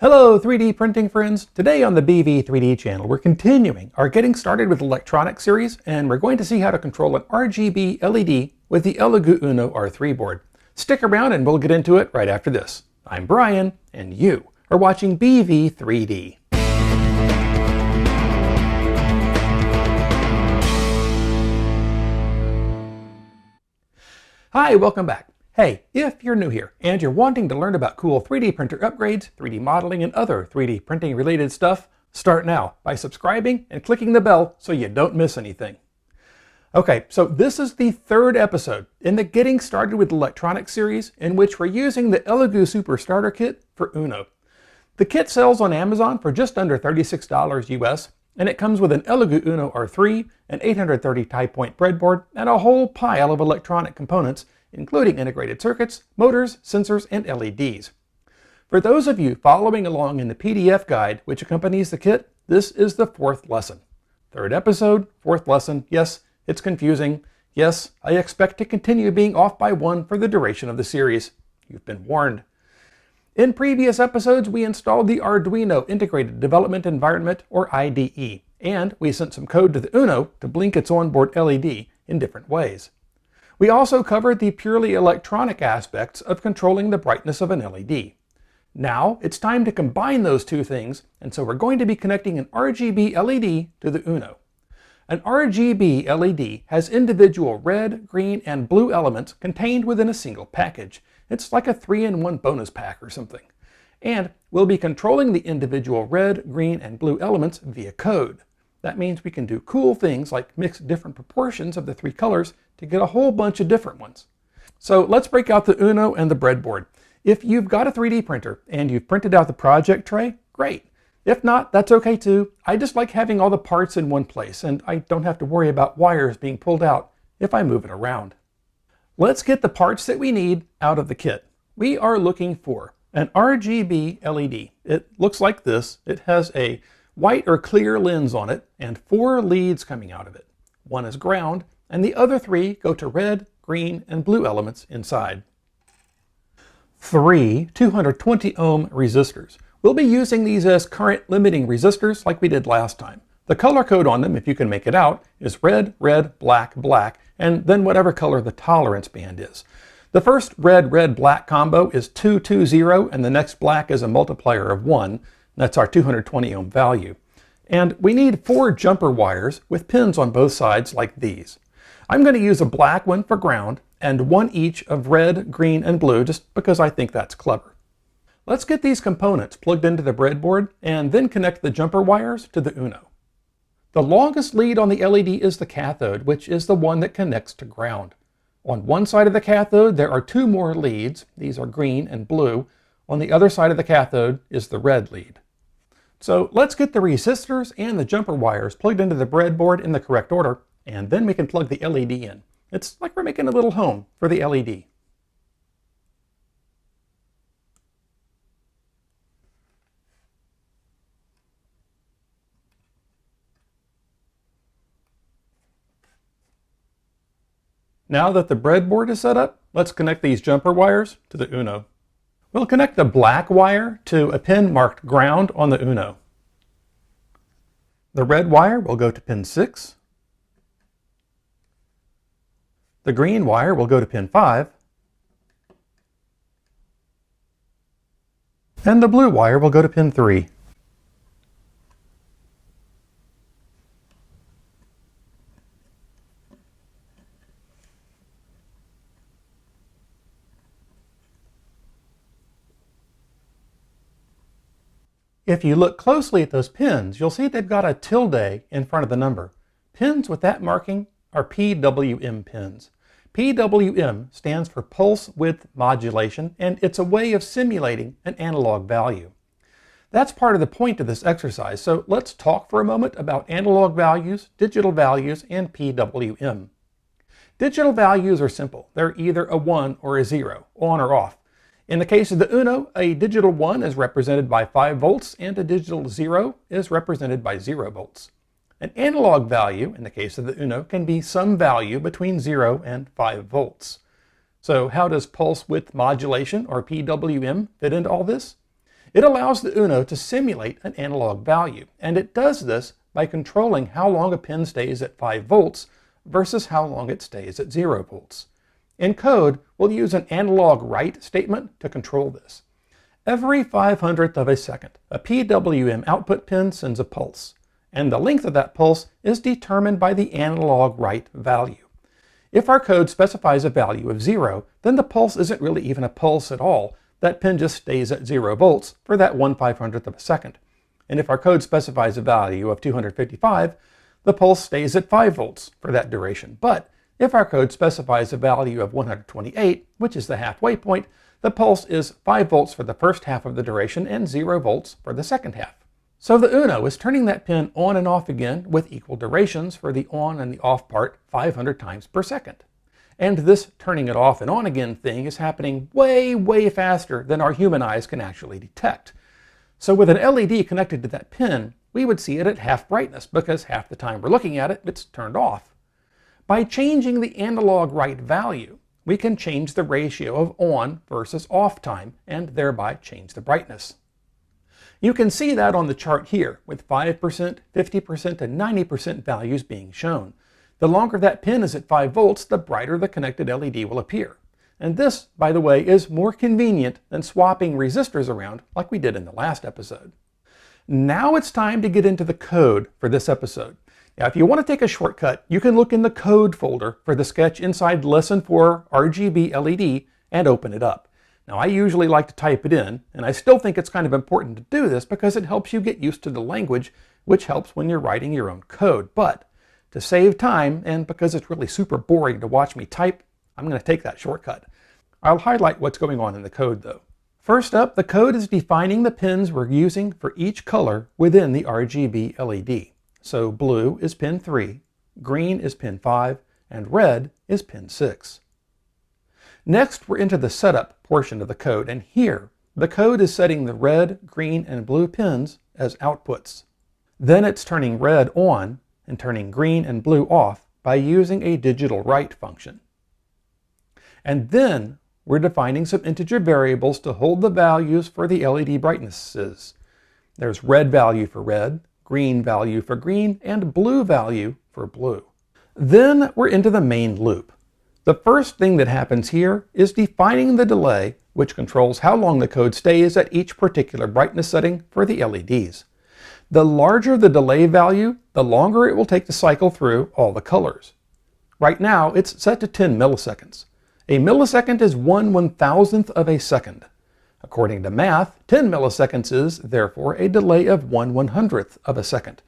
Hello 3D printing friends! Today on the BV3D channel we're continuing our Getting Started with Electronics series, and we're going to see how to control an RGB LED with the Elegoo Uno R3 board. Stick around and we'll get into it right after this. I'm Brian and you are watching BV3D. Hi, welcome back. Hey, if you're new here and you're wanting to learn about cool 3D printer upgrades, 3D modeling, and other 3D printing related stuff, start now by subscribing and clicking the bell so you don't miss anything. Okay, so this is the third episode in the Getting Started with Electronics series, in which we're using the Elegoo Super Starter Kit for Uno. The kit sells on Amazon for just under $36 US, and it comes with an Elegoo Uno R3, an 830 tie point breadboard, and a whole pile of electronic components, including integrated circuits, motors, sensors, and LEDs. For those of you following along in the PDF guide which accompanies the kit, this is the fourth lesson. Third episode, fourth lesson. Yes, it's confusing. Yes, I expect to continue being off by one for the duration of the series. You've been warned. In previous episodes, we installed the Arduino Integrated Development Environment, or IDE, and we sent some code to the Uno to blink its onboard LED in different ways. We also covered the purely electronic aspects of controlling the brightness of an LED. Now it's time to combine those two things, and so we're going to be connecting an RGB LED to the Uno. An RGB LED has individual red, green, and blue elements contained within a single package. It's like a 3-in-1 bonus pack or something. And we'll be controlling the individual red, green, and blue elements via code. That means we can do cool things like mix different proportions of the three colors to get a whole bunch of different ones. So let's break out the Uno and the breadboard. If you've got a 3D printer and you've printed out the project tray, great. If not, that's okay too. I just like having all the parts in one place, and I don't have to worry about wires being pulled out if I move it around. Let's get the parts that we need out of the kit. We are looking for an RGB LED. It looks like this. It has a white or clear lens on it and 4 leads coming out of it. One is ground, and the other 3 go to red, green, and blue elements inside. 3 220 ohm resistors. We'll be using these as current limiting resistors like we did last time. The color code on them, if you can make it out, is red, red, black, black, and then whatever color the tolerance band is. The first red, red, black combo is 220, and the next black is a multiplier of 1. That's our 220 ohm value. And we need 4 jumper wires with pins on both sides like these. I'm going to use a black one for ground and 1 each of red, green, and blue just because I think that's clever. Let's get these components plugged into the breadboard and then connect the jumper wires to the Uno. The longest lead on the LED is the cathode, which is the one that connects to ground. On one side of the cathode there are 2 more leads. These are green and blue. On the other side of the cathode is the red lead. So let's get the resistors and the jumper wires plugged into the breadboard in the correct order, and then we can plug the LED in. It's like we're making a little home for the LED. Now that the breadboard is set up, let's connect these jumper wires to the Uno. We'll connect the black wire to a pin marked ground on the Uno. The red wire will go to pin 6. The green wire will go to pin 5. And the blue wire will go to pin 3. If you look closely at those pins, you'll see they've got a tilde in front of the number. Pins with that marking are PWM pins. PWM stands for pulse width modulation, and it's a way of simulating an analog value. That's part of the point of this exercise, so let's talk for a moment about analog values, digital values, and PWM. Digital values are simple. They're either a 1 or a 0, on or off. In the case of the Uno, a digital 1 is represented by 5 volts and a digital 0 is represented by 0 volts. An analog value, in the case of the Uno, can be some value between 0 and 5 volts. So how does pulse width modulation, or PWM, fit into all this? It allows the Uno to simulate an analog value, and it does this by controlling how long a pin stays at 5 volts versus how long it stays at 0 volts. In code, we'll use an analog write statement to control this. Every 500th of a second, a PWM output pin sends a pulse, and the length of that pulse is determined by the analog write value. If our code specifies a value of 0, then the pulse isn't really even a pulse at all. That pin just stays at 0 volts for that 1/500th of a second. And if our code specifies a value of 255, the pulse stays at 5 volts for that duration. But if our code specifies a value of 128, which is the halfway point, the pulse is 5 volts for the first half of the duration and 0 volts for the second half. So the Uno is turning that pin on and off again with equal durations for the on and the off part 500 times per second. And this turning it off and on again thing is happening way, way faster than our human eyes can actually detect. So with an LED connected to that pin, we would see it at half brightness because half the time we're looking at it, it's turned off. By changing the analog write value, we can change the ratio of on versus off time and thereby change the brightness. You can see that on the chart here with 5%, 50%, and 90% values being shown. The longer that pin is at 5 volts, the brighter the connected LED will appear. And this, by the way, is more convenient than swapping resistors around like we did in the last episode. Now it's time to get into the code for this episode. Now, if you want to take a shortcut, you can look in the code folder for the sketch inside Lesson 4 RGB LED and open it up. Now, I usually like to type it in, and I still think it's kind of important to do this because it helps you get used to the language, which helps when you're writing your own code. But to save time, and because it's really super boring to watch me type, I'm going to take that shortcut. I'll highlight what's going on in the code though. First up, the code is defining the pins we're using for each color within the RGB LED. So blue is pin 3, green is pin 5, and red is pin 6. Next, we're into the setup portion of the code, and here, the code is setting the red, green, and blue pins as outputs. Then it's turning red on and turning green and blue off by using a digital write function. And then we're defining some integer variables to hold the values for the LED brightnesses. There's red value for red, green value for green, and blue value for blue. Then we're into the main loop. The first thing that happens here is defining the delay, which controls how long the code stays at each particular brightness setting for the LEDs. The larger the delay value, the longer it will take to cycle through all the colors. Right now, it's set to 10 milliseconds. A millisecond is 1/1000th of a second. According to math, 10 milliseconds is, therefore, a delay of 1/100th of a second.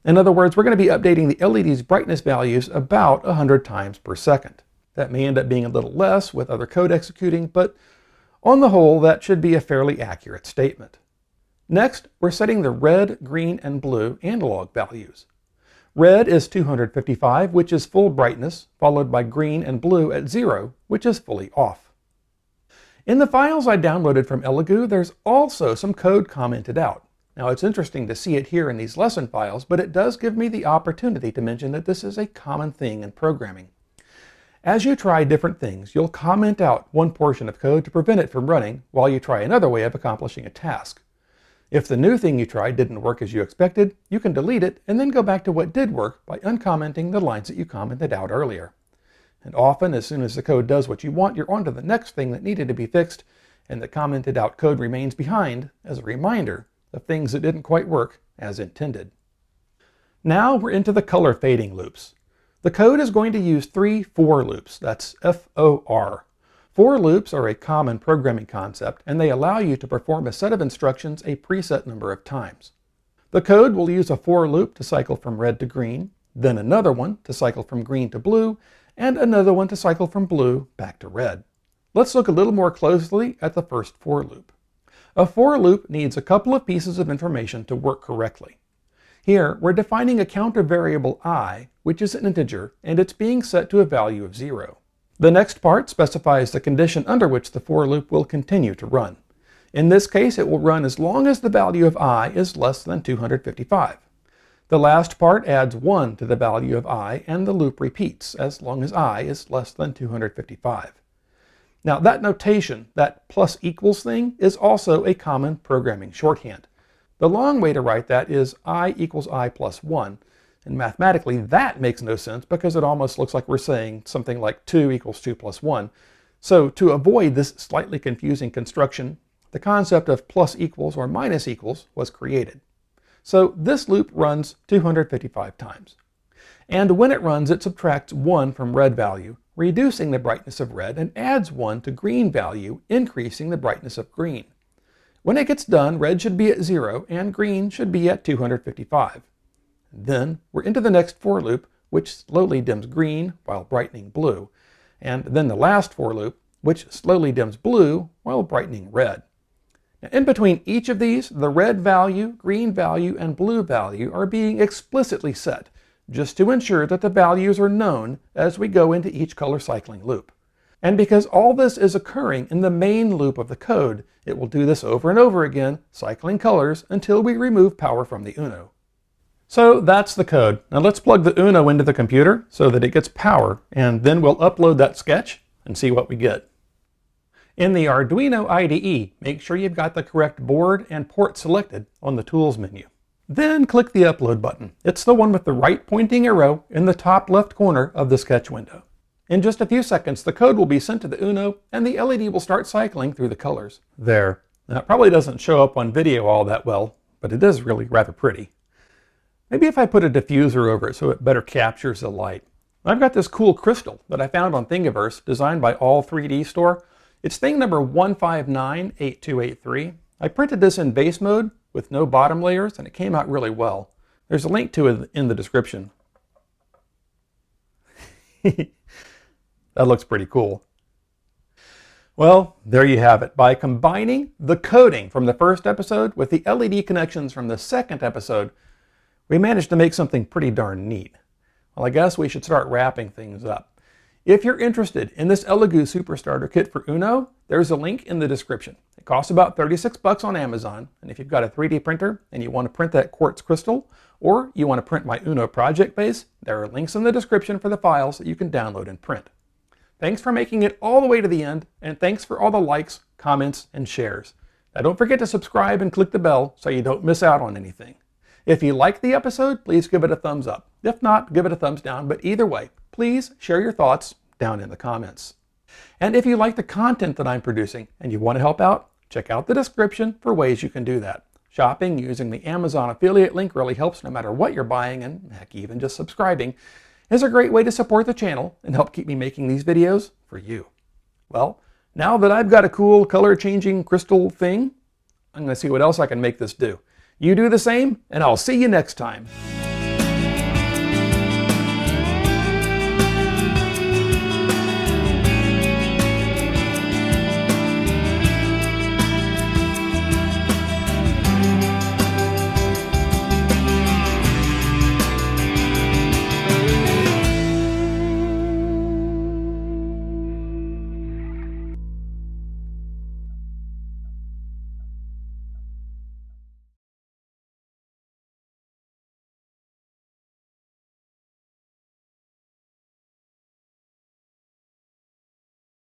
In other words, we're going to be updating the LED's brightness values about 100 times per second. That may end up being a little less with other code executing, but on the whole, that should be a fairly accurate statement. Next, we're setting the red, green, and blue analog values. Red is 255, which is full brightness, followed by green and blue at 0, which is fully off. In the files I downloaded from Elegoo, there's also some code commented out. Now, it's interesting to see it here in these lesson files, but it does give me the opportunity to mention that this is a common thing in programming. As you try different things, you'll comment out one portion of code to prevent it from running while you try another way of accomplishing a task. If the new thing you tried didn't work as you expected, you can delete it and then go back to what did work by uncommenting the lines that you commented out earlier. And often, as soon as the code does what you want, you're on to the next thing that needed to be fixed, and the commented out code remains behind as a reminder of things that didn't quite work as intended. Now we're into the color fading loops. The code is going to use 3 for loops. That's F-O-R. For loops are a common programming concept, and they allow you to perform a set of instructions a preset number of times. The code will use a for loop to cycle from red to green, then another one to cycle from green to blue, and another one to cycle from blue back to red. Let's look a little more closely at the first for loop. A for loop needs a couple of pieces of information to work correctly. Here, we're defining a counter variable I, which is an integer, and it's being set to a value of 0. The next part specifies the condition under which the for loop will continue to run. In this case, it will run as long as the value of I is less than 255. The last part adds 1 to the value of I, and the loop repeats as long as I is less than 255. Now that notation, that plus equals thing, is also a common programming shorthand. The long way to write that is I equals I plus 1. And mathematically that makes no sense because it almost looks like we're saying something like 2 equals 2 plus 1. So to avoid this slightly confusing construction, the concept of plus equals or minus equals was created. So this loop runs 255 times. And when it runs, it subtracts 1 from red value, reducing the brightness of red, and adds 1 to green value, increasing the brightness of green. When it gets done, red should be at 0 and green should be at 255. Then we're into the next for loop, which slowly dims green while brightening blue, and then the last for loop, which slowly dims blue while brightening red. Now, in between each of these, the red value, green value, and blue value are being explicitly set, just to ensure that the values are known as we go into each color cycling loop. And because all this is occurring in the main loop of the code, it will do this over and over again, cycling colors until we remove power from the Uno. So that's the code. Now let's plug the Uno into the computer so that it gets power, and then we'll upload that sketch and see what we get. In the Arduino IDE, make sure you've got the correct board and port selected on the Tools menu. Then click the Upload button. It's the one with the right pointing arrow in the top left corner of the sketch window. In just a few seconds, the code will be sent to the Uno and the LED will start cycling through the colors. There. Now, it probably doesn't show up on video all that well, but it is really rather pretty. Maybe if I put a diffuser over it so it better captures the light. I've got this cool crystal that I found on Thingiverse, designed by All 3D Store. It's thing number 1598283. I printed this in base mode with no bottom layers, and it came out really well. There's a link to it in the description. That looks pretty cool. Well, there you have it. By combining the coding from the first episode with the LED connections from the second episode, we managed to make something pretty darn neat. Well, I guess we should start wrapping things up. If you're interested in this Elegoo Superstarter Kit for Uno, there's a link in the description. It costs about 36 bucks on Amazon, and if you've got a 3D printer and you want to print that quartz crystal, or you want to print my Uno project base, there are links in the description for the files that you can download and print. Thanks for making it all the way to the end, and thanks for all the likes, comments, and shares. Now don't forget to subscribe and click the bell so you don't miss out on anything. If you liked the episode, please give it a thumbs up. If not, give it a thumbs down, but either way, please share your thoughts down in the comments. And if you like the content that I'm producing and you want to help out, check out the description for ways you can do that. Shopping using the Amazon affiliate link really helps no matter what you're buying, and heck, even just subscribing is a great way to support the channel and help keep me making these videos for you. Well, now that I've got a cool color-changing crystal thing, I'm going to see what else I can make this do. You do the same, and I'll see you next time.